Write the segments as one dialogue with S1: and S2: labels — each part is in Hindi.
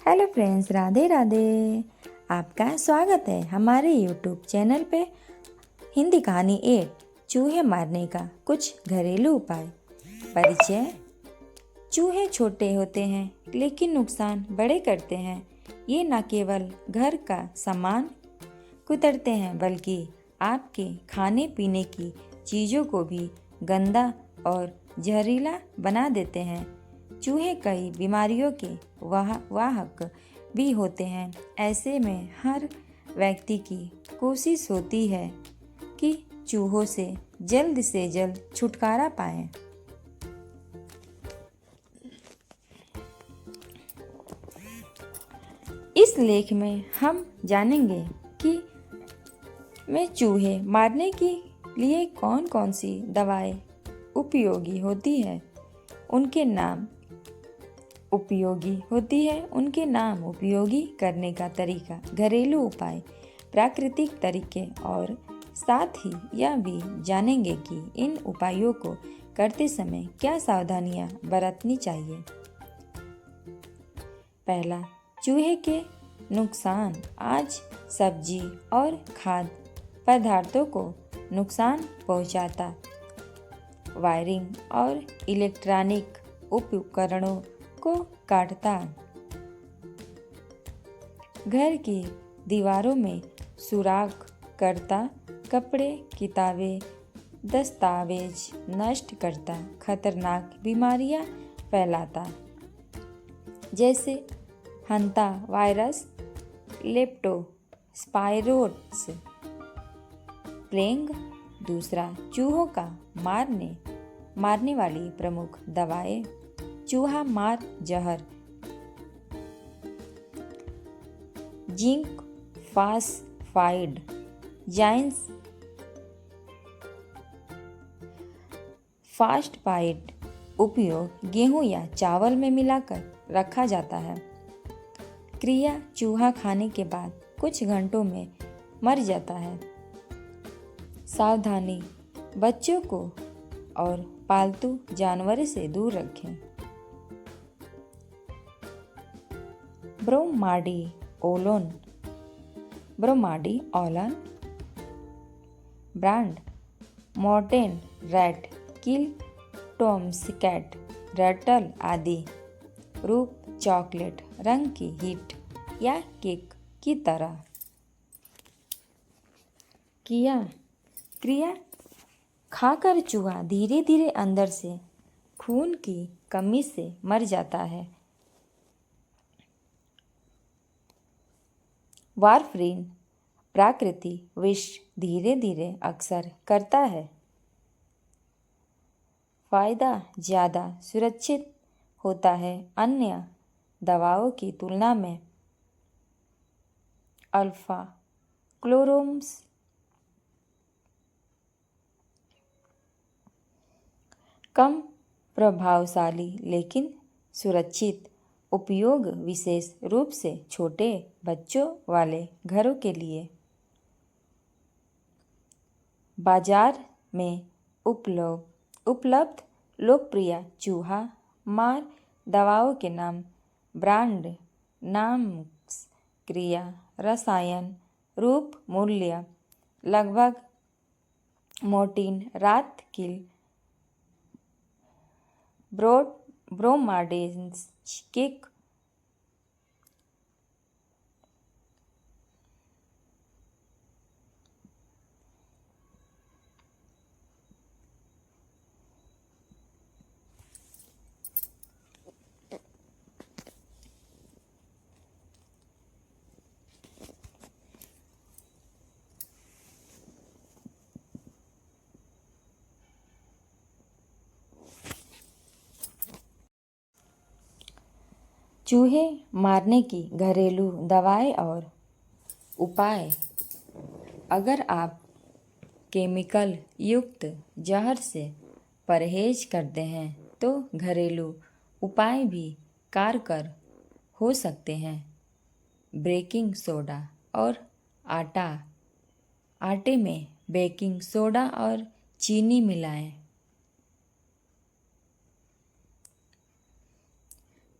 S1: Hello friends, Radhe Radhe. आपका स्वागत है हमारे यूट्यूब चैनल पे। हिंदी कहानी 8 चूहे मारने का कुछ घरेलू उपाय। परिचय। चूहे छोटे होते हैं लेकिन नुकसान बड़े करते हैं। ये न केवल घर का सामान कुतरते हैं बल्कि आपके खाने पीने की चीज़ों को भी गंदा और जहरीला बना देते हैं। चूहे कई बीमारियों के वाहक भी होते हैं। ऐसे में हर व्यक्ति की कोशिश होती है कि चूहों से जल्द छुटकारा पाएं। इस लेख में हम जानेंगे कि चूहे मारने के लिए कौन कौन सी दवाएं उपयोगी होती है, उनके नाम उपयोगी करने का तरीका, घरेलू उपाय, प्राकृतिक तरीके और साथ ही यह भी जानेंगे कि इन उपायों को करते समय क्या सावधानियां बरतनी चाहिए। पहला, चूहे के नुकसान। आज सब्जी और खाद्य पदार्थों को नुकसान पहुंचाता वायरिंग और इलेक्ट्रॉनिक उपकरणों को काटता, घर की दीवारों में सुराख करता, कपड़े, किताबें, दस्तावेज नष्ट करता, खतरनाक बीमारियां फैलाता जैसे हंता वायरस, लेप्टोस्पाइरोसिस, प्लेग। दूसरा, चूहों का मारने वाली प्रमुख दवाएं। चूहा मार जहर, जिंक फास्फाइड, जाइंस फास्टफाइड उपयोग गेहूं या चावल में मिलाकर रखा जाता है। क्रिया, चूहा खाने के बाद कुछ घंटों में मर जाता है। सावधानी, बच्चों को और पालतू जानवर से दूर रखें। ब्रोमाडिओलोन brand, Mortein rat kill, टॉमस्कैट, Ratle आदि। रूप, चॉकलेट रंग की हीट या केक की तरह। क्रिया, खाकर चूहा धीरे धीरे अंदर से खून की कमी से मर जाता है। वारफरीन प्राकृतिक विष धीरे धीरे अक्सर करता है। फायदा, ज़्यादा सुरक्षित होता है अन्य दवाओं की तुलना में। अल्फा क्लोरोम्स कम प्रभावशाली लेकिन सुरक्षित उपयोग, विशेष रूप से छोटे बच्चों वाले घरों के लिए। बाजार में उपलब्ध लोकप्रिय चूहा मार दवाओं के नाम, ब्रांड नाम, क्रिया, रसायन, रूप, मूल्य। लगभग मोर्टीन, रात किल, ब्रोमाडेंस किक। चूहे मारने की घरेलू दवाएं और उपाय। अगर आप केमिकल युक्त जहर से परहेज करते हैं तो घरेलू उपाय भी कारगर हो सकते हैं। बेकिंग सोडा और आटे में बेकिंग सोडा और चीनी मिलाएं।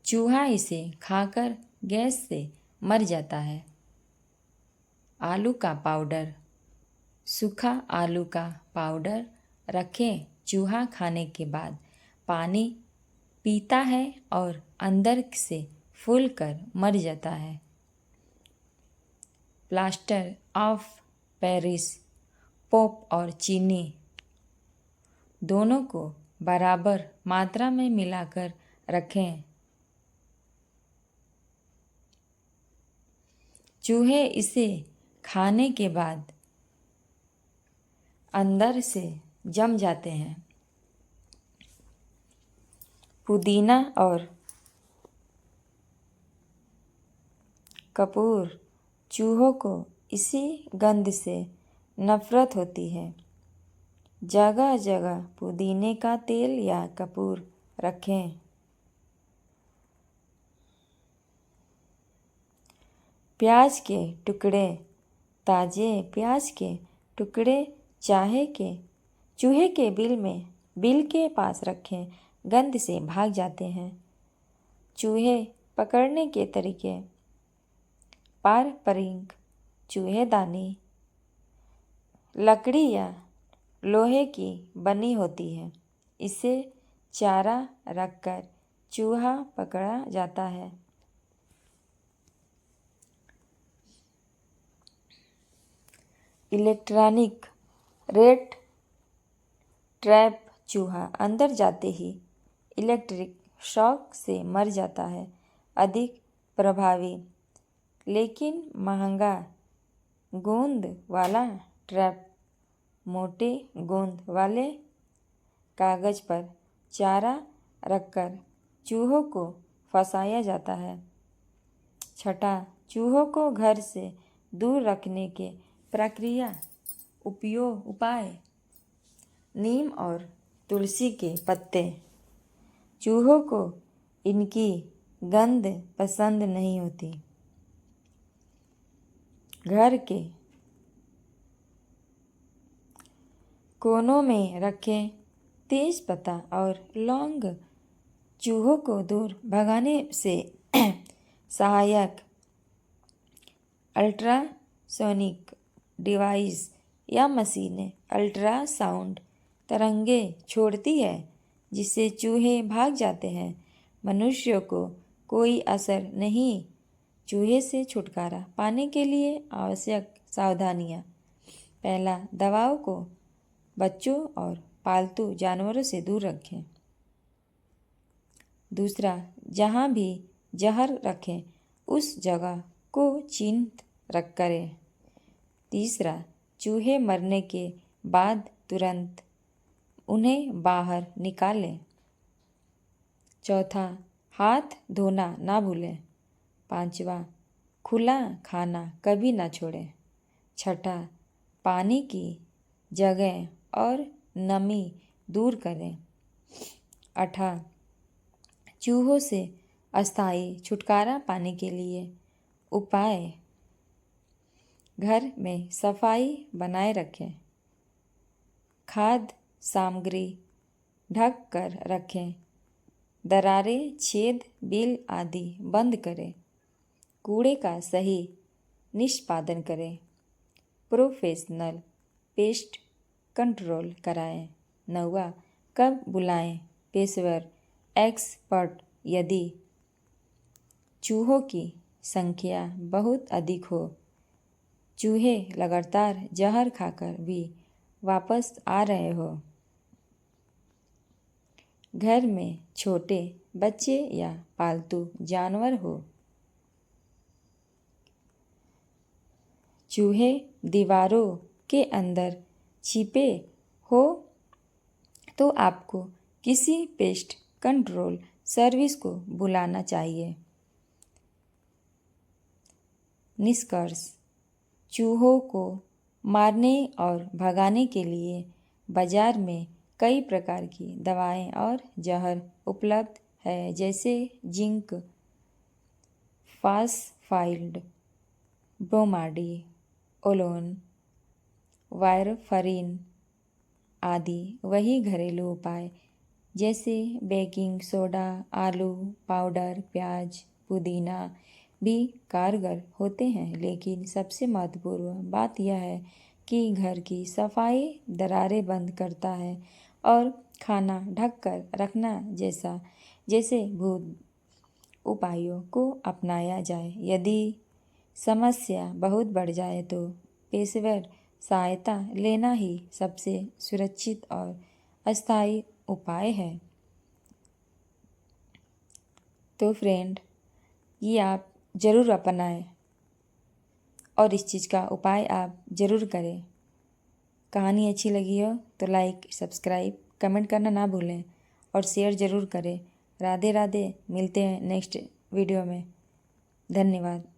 S1: चूहा इसे खाकर गैस से मर जाता है। आलू का पाउडर। सूखा आलू का पाउडर रखें। चूहा खाने के बाद पानी पीता है और अंदर से फूलकर मर जाता है। Plaster of Paris. पोप और चीनी दोनों को बराबर मात्रा में मिलाकर रखें। चूहे इसे खाने के बाद अंदर से जम जाते हैं। पुदीना और कपूर। चूहों को इसी गंध से नफरत होती है। जगह जगह पुदीने का तेल या कपूर रखें। प्याज के टुकड़े। ताजे प्याज के टुकड़े चूहे के बिल के पास रखें। गंध से भाग जाते हैं। चूहे पकड़ने के तरीके। पारंपरिक चूहेदानी लकड़ी या लोहे की बनी होती है। इसे चारा रखकर चूहा पकड़ा जाता है। Electronic rate trap. चूहा अंदर जाते ही इलेक्ट्रिक शॉक से मर जाता है। अधिक प्रभावी लेकिन महंगा गोंद वाला ट्रैप। मोटे गोंद वाले कागज पर चारा रखकर चूहों को फंसाया जाता है। छठा, चूहों को घर से दूर रखने के प्रक्रिया उपाय। नीम और तुलसी के पत्ते। चूहों को इनकी गंध पसंद नहीं होती। घर के कोनों में रखें तेज पत्ता और लौंग। चूहों को दूर भगाने से सहायक अल्ट्रासोनिक डिवाइस या मशीनें अल्ट्रासाउंड तरंगें छोड़ती है जिससे चूहे भाग जाते हैं। मनुष्यों को कोई असर नहीं। चूहे से छुटकारा पाने के लिए आवश्यक सावधानियाँ। पहला, दवाओं को बच्चों और पालतू जानवरों से दूर रखें। दूसरा, जहाँ भी जहर रखें उस जगह को चिन्हित करें। तीसरा, चूहे मरने के बाद तुरंत उन्हें बाहर निकालें। चौथा, हाथ धोना ना भूलें। पांचवा, खुला खाना कभी ना छोड़ें। छठा, पानी की जगह और नमी दूर करें। आठवां, चूहों से अस्थायी छुटकारा पाने के लिए उपाय। घर में सफाई बनाए रखें। खाद्य सामग्री ढक कर रखें। दरारें, छेद, बिल आदि बंद करें। कूड़े का सही निष्पादन करें। प्रोफेशनल पेस्ट कंट्रोल कराएं। 9वां, कब बुलाएं पेशेवर एक्सपर्ट यदि चूहों की संख्या बहुत अधिक हो। चूहे लगातार जहर खाकर भी वापस आ रहे हो। घर में छोटे बच्चे या पालतू जानवर हो। चूहे दीवारों के अंदर छिपे हो तो आपको किसी पेस्ट कंट्रोल सर्विस को बुलाना चाहिए। निष्कर्ष, चूहों को मारने और भगाने के लिए बाजार में कई प्रकार की दवाएं और जहर उपलब्ध है जैसे जिंक, फास्फाइड, ब्रोमाडिओलोन, वारफरीन आदि। वही घरेलू उपाय जैसे बेकिंग सोडा, आलू पाउडर, प्याज, पुदीना भी कारगर होते हैं। लेकिन सबसे महत्वपूर्ण बात यह है कि घर की सफाई दरारें बंद करता है और खाना ढककर रखना जैसे भूत उपायों को अपनाया जाए। यदि समस्या बहुत बढ़ जाए तो पेशेवर सहायता लेना ही सबसे सुरक्षित और अस्थायी उपाय है। तो फ्रेंड, ये आप ज़रूर अपनाएं और इस चीज़ का उपाय आप ज़रूर करें। कहानी अच्छी लगी हो तो लाइक, सब्सक्राइब, कमेंट करना ना भूलें और शेयर ज़रूर करें। राधे राधे। मिलते हैं नेक्स्ट वीडियो में। धन्यवाद।